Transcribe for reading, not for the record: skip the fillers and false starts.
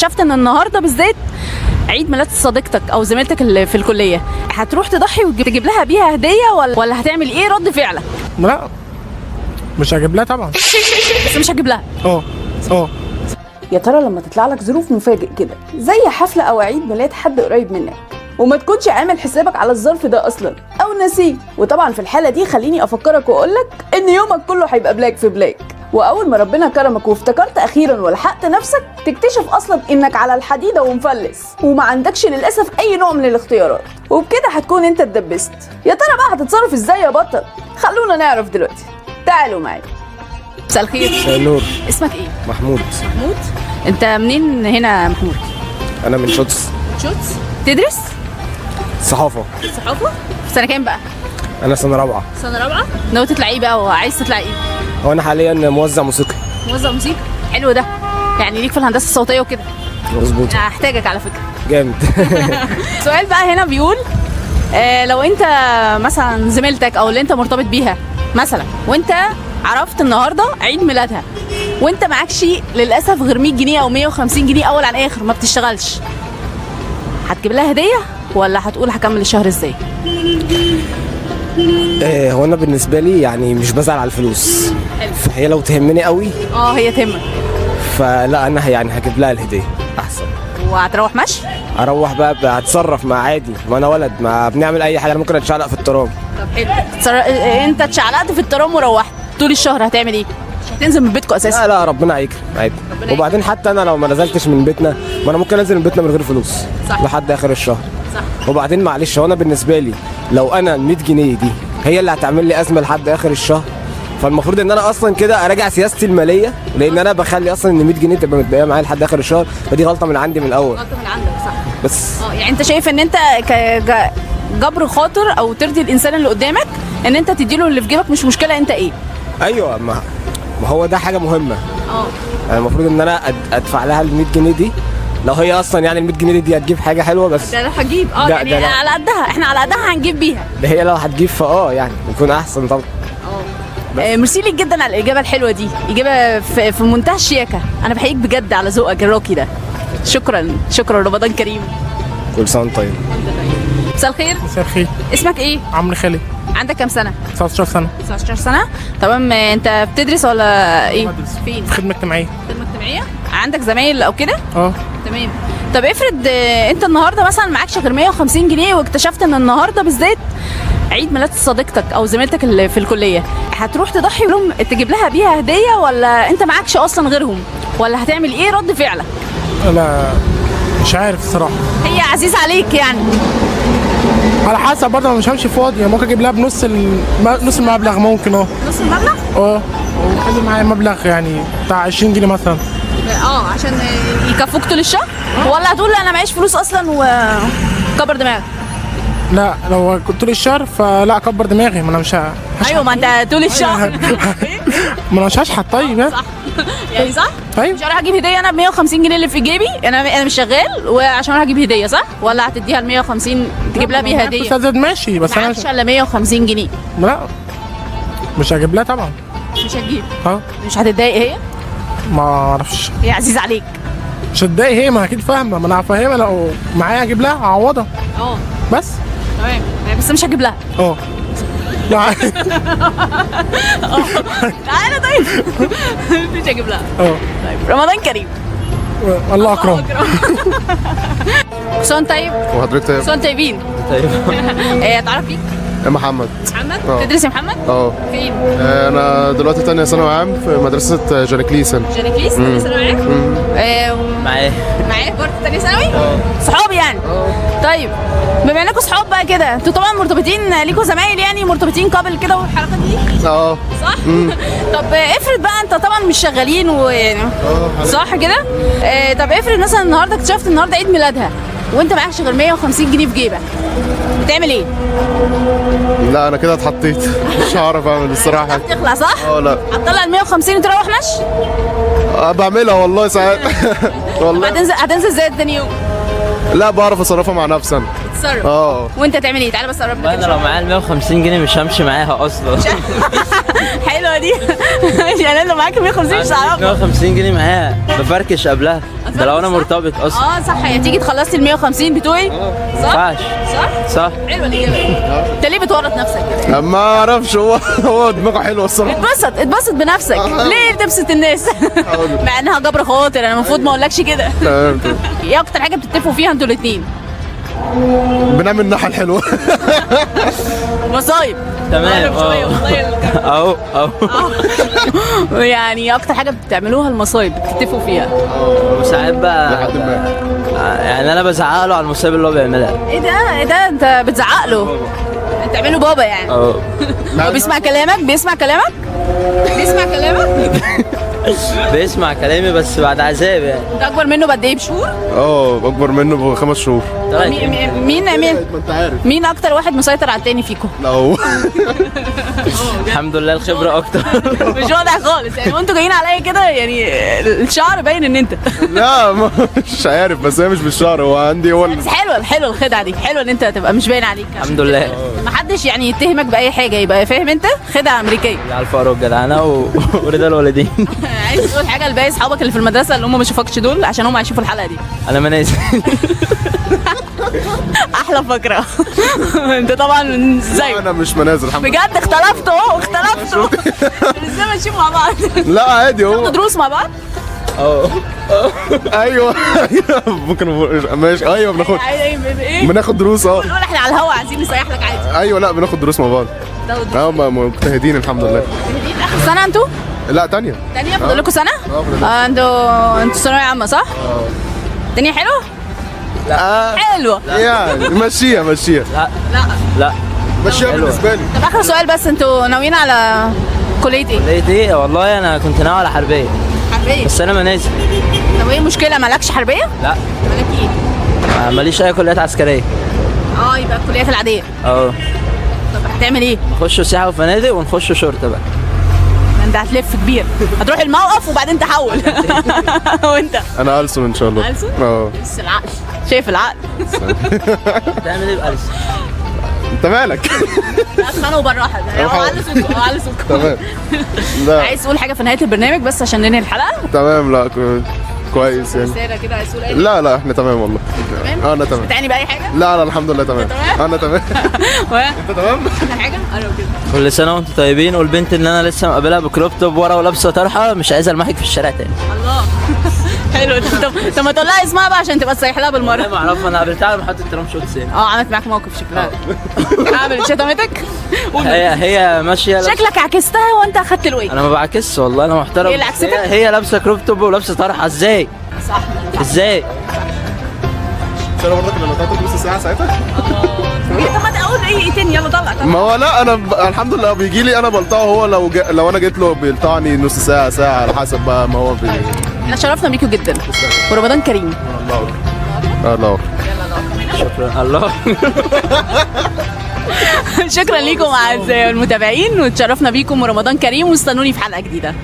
واكتشفت ان النهارده بالذات عيد ميلاد صديقتك او زميلتك اللي في الكليه، هتروح تضحي وتجيب لها بيها هديه ولا هتعمل ايه رد فعلك؟ لا مش هجيب لها طبعا. بس مش هتجيب لها. اه يا ترى لما تطلع لك ظروف مفاجئ كده زي حفله او عيد ميلاد حد قريب منك وما تكونش عامل حسابك على الظرف ده اصلا او ناسيه، وطبعا في الحاله دي خليني افكرك واقول لك ان يومك كله هيبقى بلاك في بلاك، واول ما ربنا كرمك وافتكرت اخيرا ولحقت نفسك تكتشف اصلا انك على الحديده ومفلس وما عندكش للاسف اي نوع من الاختيارات، وبكده هتكون انت اتدبست. يا ترى بقى هتتصرف ازاي يا بطل؟ خلونا نعرف دلوقتي، تعالوا معايا. مساء الخير. مساء النور. اسمك ايه؟ محمود. محمود. انت منين هنا محمود؟ انا من شوتس. شوتس. تدرس صحافه. صحافه؟ في سنه كام بقى؟ انا سنه رابعه. سنه رابعه. ناوي تطلع ايه بقى وعايز تطلع ايه؟ هو انا حاليا موزع موسيقي. موزع موسيقى. حلو ده، يعني ليك في الهندسه الصوتيه وكده. مظبوط. انا هحتاجك على فكره. جامد. سؤال بقى هنا بيقول لو انت مثلا زميلتك او اللي انت مرتبط بيها مثلا وانت عرفت النهارده عيد ميلادها وانت معكش للاسف غير 100 جنيه او 150 جنيه اول عن اخر ما بتشتغلش، هتجيب لها هديه ولا هتقول هكمل الشهر ازاي؟ هو انا بالنسبه لي يعني مش بزعل على الفلوس. حلو. فهي لو تهمني قوي هي تهمك. فلا انا يعني هجيب لها الهديه احسن. وهتروح مشي؟ اروح بقى هتصرف مع عادي، ما انا ولد ما بنعمل اي حاجه، انا ممكن اتشعلق في التراب. طب حلو. انت اتشعلقت في الترام وروحت طول الشهر هتعمل ايه؟ مش هتنزل من بيتكم اساسا؟ لا ربنا يكرم عادي. وبعدين حتى انا لو ما نزلتش من بيتنا ما انا ممكن انزل من بيتنا من غير فلوس. صح. لحد اخر الشهر. صح. وبعدين معلش هو انا بالنسبه لي لو انا ال 100 جنيه دي هي اللي هتعمل لي ازمه لحد اخر الشهر، فالمفروض ان انا اصلا كده اراجع سياستي الماليه، لان انا بخلي اصلا ان 100 جنيه تبقى متبقيه معايا لحد اخر الشهر، فدي غلطه من عندي من الاول. غلطه من عندك صح. بس يعني انت شايف ان انت جبر خاطر او ترضي الانسان اللي قدامك ان انت تديله اللي في جيبك، مش مشكله انت ايه. ايوه ما هو ده حاجه مهمه. يعني المفروض ان انا ادفع لها ال 100 جنيه دي لو هي اصلا يعني ال 100 جنيه دي هتجيب حاجه حلوه. بس ده هجيب يعني ده على قدها، احنا على قدها هنجيب بيها. ده هي لو هتجيب يعني يكون احسن طبعا. ميرسي ليك جدا على الاجابه الحلوه دي، اجابه في منتهى الشياكه. انا بحييك بجد على ذوقك الراقي ده. شكرا رمضان كريم. كل سنه وانت طيب. مساء الخير. مساء الخير. اسمك ايه؟ عمرو خالد. عندك كام سنه؟ 19 سنه. 19 سنه. تمام. انت بتدرس ولا ايه؟ بدرس. فين؟ في خدمه اجتماعيه. خدمه اجتماعيه. عندك زمايل او كده؟ تمام. طب افرض انت النهارده مثلا معكش غير 150 جنيه واكتشفت ان النهارده بالذات عيد ميلاد صديقتك او زميلتك اللي في الكليه، هتروح تضحي لهم تجيب لها بيها هديه ولا انت معكش اصلا غيرهم، ولا هتعمل ايه رد فعلك؟ لا مش عارف الصراحه. هي عزيزه عليك يعني؟ على حسب برضه، انا مش همشي فاضي، يعني ممكن اجيب لها بنص نص المبلغ ممكن. نص المبلغ؟ وخلي معايا مبلغ يعني بتاع 20 جنيه مثلا. عشان يكفوك طول الشهر؟ ولا هتقول انا معيش فلوس اصلا وكبر دماغك؟ لا لو كنت طول الشهر فلا اكبر دماغي، ما انا مش ايوه ما انت طول الشهر. ما انا مش هشحت طيب. صح. يعني صح؟ ايوه. مش هروح اجيب هديه انا ب 150 جنيه اللي في جيبي، انا مش شغال وعشان اروح اجيب هديه صح؟ ولا هتديها ال 150 تجيب لها بيها هديه؟ بس ماشي، بس انا معكش الا 150 جنيه. لا مش هجيب لها طبعا. مش هتجيب؟ مش هتتضايق هي؟ ما اعرفش. هي عزيزه عليك؟ مش هتضايق هي، ما اكيد فاهمه، ما انا هفهمها لو معايا اجيب لها اعوضها. بس تمام. بس مش هجيب لها. لا. تعالى طيب. مش هجيب لها. طيب رمضان كريم. الله اكرم. حسام طيب. وحضرتك طيب. حسام طيبين. طيب. تعرف بيك؟ محمد. تدرس يا محمد؟ فين؟ انا دلوقتي تانية ثانوي عام في مدرسة جانكليسن. تانية ثانوي عام؟ معايا برضه تانية ثانوي؟ صحاب يعني؟ طيب بما انكم صحاب بقى كده، انتوا طبعا مرتبطين، ليكوا زمايل يعني مرتبطين قبل كده والحركات دي؟ صح؟ طب افرض بقى انت طبعا مش شغالين ويعني صح كده؟ طب افرض مثلا النهارده اكتشفت النهارده عيد ميلادها وانت معكش غير 150 جنيه في جيبك، بتعمل ايه؟ لا انا كده اتحطيت. مش هعرف اعمل الصراحه. هتخلع صح؟ لا هتطلع ال 150 وتروح مشي؟ بعملها والله ساعات. والله هتنزل ازاي تاني يوم؟ لا بعرف اصرفها مع نفسي انا. تتصرف. وانت تعمل ايه؟ تعالى بس قرب انا لو معايا ال 150 جنيه مش همشي معاها اصلا. حلوه دي. يعني لو معاك 150 مش هعرف. 150 جنيه معايا بفركش قبلها، ده لو انا مرتبط اصلا. صح، هي تيجي تخلصي ال 150 بتوعي. صح؟ ينفعش. صح؟ حلوه الاجابه دي. انت ليه بتورط نفسك كده؟ ما اعرفش، هو دماغه حلوه الصراحه. اتبسط بنفسك. ليه بتبسط الناس؟ مع انها جبر خاطر، انا المفروض ما اقولكش كده. تمام. ايه اكتر حاجه بتتفقوا فيها انتوا الاثنين؟ بنعمل نحل حلوه. مصايب. تمام. اهو يعني اكتر حاجه بتعملوها المصايب بتتفقوا فيها. وساعات بقى يعني انا بزعق له على المصايب اللي هو بيعملها. ايه ده انت بتزعق له؟ بتعمله بابا يعني. هو بيسمع كلامك؟ بيسمع كلامك؟ بيسمع كلامي بس بعد عذاب يعني. انت اكبر منه بقد ايه؟ بشهور؟ اكبر منه ب5 شهور. مين اكتر واحد مسيطر على التاني فيكم؟ لا هو. الحمد لله الخبره اكتر. مش واضح خالص يعني، وانتوا جايين عليا كده يعني الشعر باين ان انت. لا مش عارف، بس هي مش بالشعر، هو عندي هو بس حلوه الخدعه دي، حلوه ان انت تبقى مش باين عليك. الحمد لله. محدش يعني يتهمك باي حاجه، يبقى فاهم انت خدعه امريكيه. على الفقر والجدعنه ورضا الوالدين. عايز تقول حاجه لباقي اصحابك اللي في المدرسه اللي هم ما شافوكش دول عشان هم هيشوفوا الحلقه دي؟ انا منازل. احلى فكره. انت طبعا ازاي؟ انا مش منازل الحمد لله. بجد اختلفتوا ازاي ماشيين مع بعض؟ لا عادي، هو دروس مع بعض؟ ايوه ممكن ماشي. ايوه بناخد دروس. نقول احنا على الهوا عايزين نسيح لك عادي. ايوه لا بناخد دروس مع بعض. مجتهدين الحمد لله. مجتهدين. اخر سنه انتوا؟ لا تانية فاضل لكم سنه؟ انتوا ثانويه عامه صح؟ الدنيا حلوه؟ لا حلوه يعني مشيها. لا مشيها بالنسبه لي. طب اخر سؤال بس، انتوا ناويين على كليه ايه؟ كليه ايه؟ والله انا كنت ناوي على حربيه بس انا منازل. طب ايه المشكله؟ مالكش حربيه؟ لا. مالك ايه؟ ماليش اي كليات عسكريه. يبقى الكليات العاديه. طب هتعمل ايه؟ نخش سياحه وفنادق ونخش شرطه بقى. انت هتلف كبير، هتروح الموقف وبعدين تحول. وانت؟ انا ألسن ان شاء الله. ألسن؟ بس العقل، شايف العقل. تعمل ايه بألسن؟ انت مالك؟ اسمعوا بالراحه، على صوتكم. تمام. لا عايز تقول حاجه في نهايه البرنامج بس عشان ننهي الحلقه؟ تمام. لا كويس يعني. رساله كده عايز تقول ايه؟ لا احنا تمام والله. تمام؟ انا تمام. بتعني باي حاجه؟ لا الحمد لله تمام. انا تمام. انت تمام؟ حاجه؟ قرب كده. كل سنه وانتم طيبين. والبنت اللي انا لسه مقابلها بكروب توب ورا ولابسه طرحه مش عايزه المحك في الشارع تاني. الله. حلو. طب ما تقول لها اسمها بقى عشان تبقى تسيح لها بالمره. انا ما اعرفها، انا قابلتها على محطه ترام شوتس هنا. عملت معاك موقف شكلها. عملت شتمتك؟ هي ماشيه شكلك عكستها وانت اخدت الويل. انا ما بعكسش والله، انا محترم. هي اللي عكستك؟ هي لابسه كروب توب ولابسه طرحه. ازاي؟ صح. ازاي؟ مش انا برضك اللي نطيت نص ساعه ساعتها؟ طب ما تقول ايه تاني؟ يلا طلع. ما هو لا انا الحمد لله بيجي لي انا بلطعه، هو لو انا جيت له بيلطعني نص ساعه على حسب بقى ما هو احنا شرفنا بيكم جدا ورمضان كريم. الله شكرا. الله. شكرا ليكم اعزائي المتابعين، وتشرفنا بيكم ورمضان كريم، واستنوني في حلقه جديده.